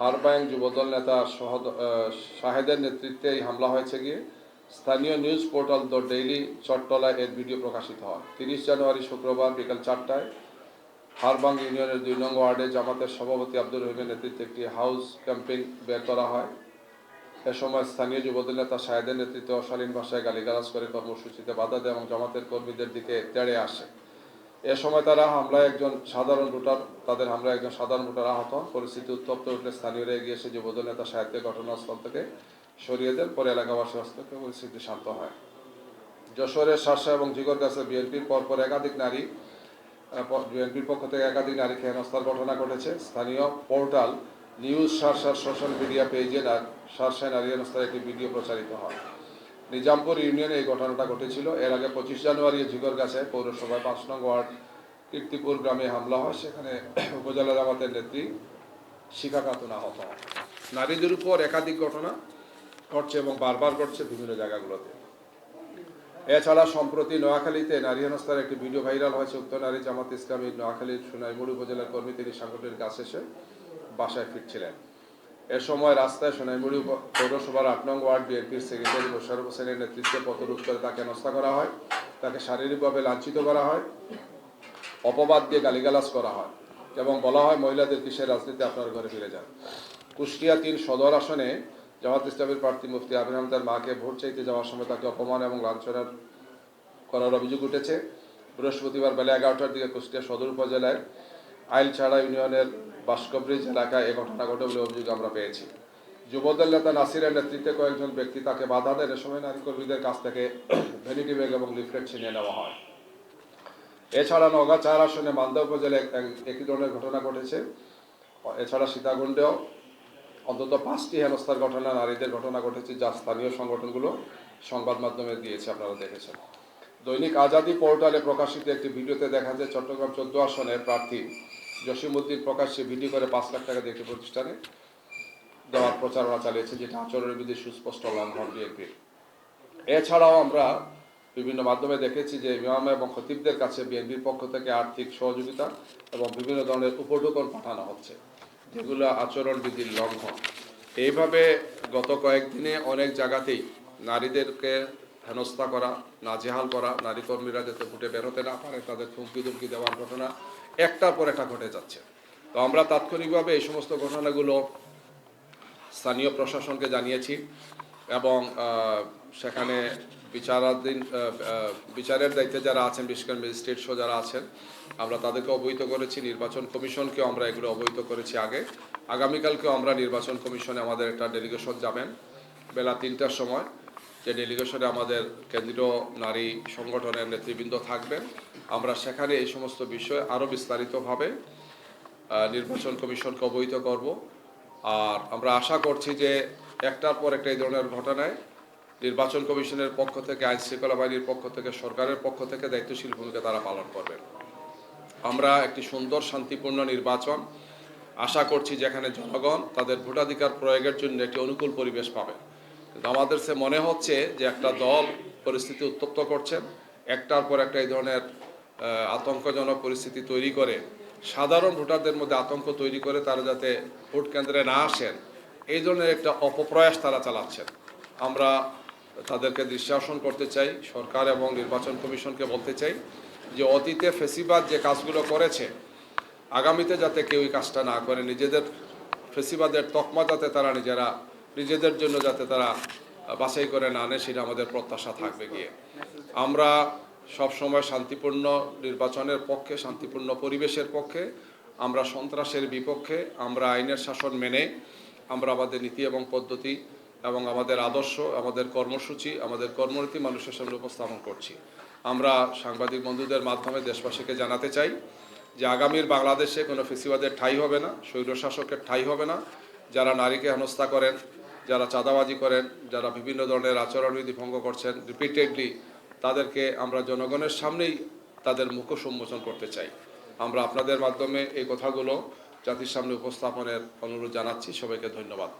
হারবাং যুবদল নেতা শাহেদের নেতৃত্বে এই হামলা হয়েছে গিয়ে স্থানীয় news portal the daily Chattala এর ভিডিও প্রকাশিত হয়। 30 জানুয়ারি শুক্রবার বিকাল 4টায় হারবাং ইউনিয়নের 2 নং ওয়ার্ডে জামাতের সভাপতি আব্দুর রহিমের নেতৃত্বে একটি হাউস ক্যাম্পেইন বের করা হয়। এ সময় স্থানীয় যুবদল নেতা শাহেদের নেতৃত্বে অশালীন ভাষায় গালিগালাজ করে কর্মসূচিতে বাধা দেয় এবং জামাতের কর্মীদের দিকে তেড়ে আসে। এ সময় তাদের হামলায় একজন সাধারণ ভোটার আহত হন। পরিস্থিতি উত্তপ্ত উঠলে স্থানীয়রা এগিয়ে এসে যুবদল নেতা শাহেদকে ঘটনাস্থল থেকে সরিয়ে দেন। পরে এলাকাবাসী হস্তক্ষেপে পরিস্থিতি শান্ত হয়। যশোরের শার্শা এবং ঝিকরগাছে বিএনপির পক্ষ থেকে একাধিক নারীকে হেনস্থার ঘটনা ঘটেছে। স্থানীয় পোর্টাল নিউজ শার্শার সোশ্যাল মিডিয়া পেজে শার্শায় নারী হেনস্থার একটি ভিডিও প্রচারিত হয়। নিজামপুর ইউনিয়নে এই ঘটনাটা ঘটেছিল। এর আগে 25 জানুয়ারি ঝিকরগাছে পৌরসভায় 5 নং ওয়ার্ড কীর্তিপুর গ্রামে হামলা হয়। সেখানে উপজেলা জামাতের নেত্রী শিখা খাতুন আহত হন। নারীদের উপর একাধিক ঘটনা ঘটছে এবং বারবার ঘটছে বিভিন্ন জায়গাগুলোতে। এছাড়া সম্প্রতি নোয়াখালীতে নারী হেনস্থার একটি ভিডিও ভাইরাল হয়েছে। উক্ত নারী জামাত ইসলামী নোয়াখালীর সোনাইমুড়ি উপজেলার কর্মী। তিনি সাংগঠনিক কাজ শেষে বাসায় ফিরছিলেন। এ সময় রাস্তায় সোনাইমুড়ি পৌরসভার 8 নং ওয়ার্ড বিএনপির সেক্রেটারি মোশাররফ হোসেনের নেতৃত্বে পথরোধ করে তাকে হেনস্থা করা হয়। তাকে শারীরিকভাবে লাঞ্ছিত করা হয়, অপবাদ দিয়ে গালিগালাজ করা হয় এবং বলা হয়, মহিলাদের কিসের রাজনীতি, আপনার ঘরে ফিরে যান। কুষ্টিয়া 3 সদর আসনে জামাত ইসলামীর প্রার্থী মুফতি আমির হামজার মাকে ভোট চাইতে যাওয়ার সময় তাকে অপমান এবং লাঞ্ছনা করার অভিযোগ উঠেছে। বৃহস্পতিবার বেলা 11টার দিকে কুষ্টিয়া সদর উপজেলায় আইলছাড়া ইউনিয়নের বাস্কব্রিজ এলাকায় এ ঘটনা ঘটে বলে অভিযোগ আমরা পেয়েছি। যুবদল নেতা নাসিরের নেতৃত্বে কয়েকজন ব্যক্তি তাকে বাধা দেন। এ সময় নারী কর্মীদের কাছ থেকে ভ্যানিটি ব্যাগ এবং লিফলেট ছিনিয়ে নেওয়া হয়। এছাড়া নওগাঁ 4 আসনে মালদা উপজেলায় একই ধরনের ঘটনা ঘটেছে। এছাড়া সীতাকুণ্ডেও অন্তত 5টি হেনস্থার ঘটনা, নারীদের ঘটনা ঘটেছে, যা স্থানীয় সংগঠনগুলো সংবাদ মাধ্যমে দিয়েছে, আপনারা দেখেছেন। দৈনিক আজাদী পোর্টালে প্রকাশিত একটি ভিডিওতে দেখা যায় চট্টগ্রাম 14 আসনের প্রার্থী জসিমউদ্দিন প্রকাশ্যে ভিডিও করে 5 লাখ টাকা দিয়ে একটি প্রতিষ্ঠানে দেওয়ার প্রচারণা চালিয়েছে, যেটা আচরণের বিধি সুস্পষ্ট লঙ্ঘন বিএনপির। এছাড়াও আমরা বিভিন্ন মাধ্যমে দেখেছি যে ইমাম এবং খতিবদের কাছে বিএনপির পক্ষ থেকে আর্থিক সহযোগিতা এবং বিভিন্ন ধরনের উপঢৌকন পাঠানো হচ্ছে, যেগুলো আচরণ বিধির লঙ্ঘন। এইভাবে গত কয়েকদিনে অনেক জায়গাতেই নারীদেরকে হেনস্থা করা, নাজেহাল করা, নারী কর্মীরা যাতে ফুটে বেরোতে না পারে তাদের হুমকি ধুমকি দেওয়ার ঘটনা একটার পর একটা ঘটে যাচ্ছে। তো আমরা তাৎক্ষণিকভাবে এই সমস্ত ঘটনাগুলো স্থানীয় প্রশাসনকে জানিয়েছি এবং সেখানে বিচারের দায়িত্বে যারা আছেন, বিশেষ করে ম্যাজিস্ট্রেট সহ যারা আছেন, আমরা তাদেরকে অবহিত করেছি। নির্বাচন কমিশনকেও আমরা এগুলো অবহিত করেছি আগে। আগামীকালকেও আমরা নির্বাচন কমিশনে আমাদের একটা ডেলিগেশন যাবেন বেলা 3টার সময়। যে ডেলিগেশনে আমাদের কেন্দ্রীয় নারী সংগঠনের নেতৃবৃন্দ থাকবেন। আমরা সেখানে এই সমস্ত বিষয়ে আরও বিস্তারিতভাবে নির্বাচন কমিশনকে অবহিত করব। আর আমরা আশা করছি যে একটার পর একটা এই ধরনের ঘটনায় নির্বাচন কমিশনের পক্ষ থেকে, আইন শৃঙ্খলা বাহিনীর পক্ষ থেকে, সরকারের পক্ষ থেকে দায়িত্বশীল ভূমিকা তারা পালন করবেন। আমরা একটি সুন্দর শান্তিপূর্ণ নির্বাচন আশা করছি, যেখানে জনগণ তাদের ভোটাধিকার প্রয়োগের জন্য একটি অনুকূল পরিবেশ পাবে। কিন্তু আমাদের সে মনে হচ্ছে যে একটা দল পরিস্থিতি উত্তপ্ত করছেন, একটার পর একটা এই ধরনের আতঙ্কজনক পরিস্থিতি তৈরি করে, সাধারণ ভোটারদের মধ্যে আতঙ্ক তৈরি করে তারা যাতে ভোট কেন্দ্রে না আসেন, এই ধরনের একটা অপপ্রয়াস তারা চালাচ্ছেন। আমরা তাদেরকে দৃষ্টাসন করতে চাই, সরকার এবং নির্বাচন কমিশনকে বলতে চাই যে অতীতে ফেসিবাদ যে কাজগুলো করেছে, আগামীতে যাতে কেউ এই কাজটা না করে, নিজেদের ফেসিবাদের তকমা যাতে তারা নিজেদের জন্য যাতে তারা বাছাই করে না আনে, সেটা আমাদের প্রত্যাশা থাকবে গিয়ে। আমরা সবসময় শান্তিপূর্ণ নির্বাচনের পক্ষে, শান্তিপূর্ণ পরিবেশের পক্ষে, আমরা সন্ত্রাসের বিপক্ষে। আমরা আইনের শাসন মেনে আমরা আমাদের নীতি এবং পদ্ধতি এবং আমাদের আদর্শ, আমাদের কর্মসূচি, আমাদের কর্মনীতি মানুষের সামনে উপস্থাপন করছি। আমরা সাংবাদিক বন্ধুদের মাধ্যমে দেশবাসীকে জানাতে চাই যে আগামীর বাংলাদেশে কোনো ফেসিবাদের ঠাঁই হবে না, স্বৈরশাসকের ঠাঁই হবে না। যারা নারীকে হেনস্থা করেন, যারা চাঁদাবাজি করেন, যারা বিভিন্ন ধরনের আচরণবিধি ভঙ্গ করছেন রিপিটেডলি, তাদেরকে আমরা জনগণের সামনেই তাদের মুখোশ উন্মোচন করতে চাই। আমরা আপনাদের মাধ্যমে এই কথাগুলো জাতির সামনে উপস্থাপনের অনুরোধ জানাচ্ছি। সবাইকে ধন্যবাদ।